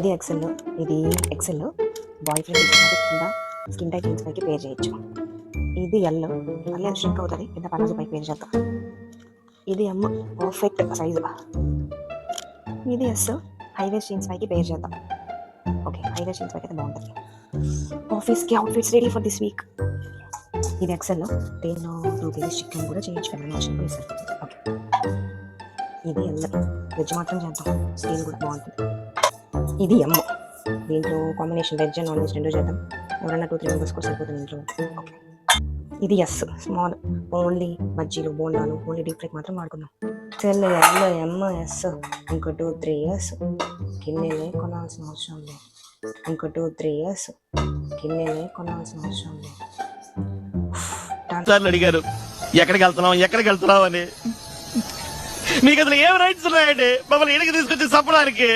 ఇది ఎక్సెల్, ఇది XL boy friend తీసుకుంటే కింద స్కిన్ టైప్ జీన్స్ పైకి పేర్ చేయొచ్చు. ఇది ఎల్ మళ్ళీ అది షింక్ అవుతుంది, కింద పలాజో పైకి పేర్ చేద్దాం. ఇది ఎమ్ పర్ఫెక్ట్ సైజు. ఇది ఎస్ హైవేస్ జీన్స్ పైకి పేర్ చేద్దాం. ఓకే, హైవేస్ జీన్స్ పైకి అయితే బాగుంటుంది. ఆఫీస్కి outfits ready for this week. ఇది ఎక్సెల్, దీనిలో 2 kgs చికెన్ కూడా చేయొచ్చు, ఫ్యామిలీ వర్షన్ కూడా సరిపోతుంది. ఓకే, ఇది ఎల్ వెజ్ మాత్రం చేద్దాం, స్టీల్ కూడా బాగుంటుంది. ఇది ఎమ్, దీంట్లో combination veg and non veg రెండో చేద్దాం, ఎవరైనా 2-3 మెంబర్స్ కూడా సరిపోతుంది ఇంట్లో. ఓకే, ఇది ఎస్ స్మాల్, ఓన్లీ బజ్జీలు బోండాలు ఓన్లీ డీప్ ఫ్రైకి మాత్రం వాడుకుందాం. ఎల్ ఎల్ ఎమ్ ఎస్ ఇంకో 2-3 ఇయర్స్ గిన్నెలే కొనాల్సిన అవసరం లేదు. ఇంకో 2-3 ఇయర్స్ గిన్నెలే కొనాల్సిన అవసరం లేదు. అడిగారు ఎక్కడికి వెళ్తున్నావు అని, మీకు అసలు ఏం రైట్స్ ఉన్నాయండి మమ్మల్ని ఇంటికి తీసుకొచ్చి చంపడానికి?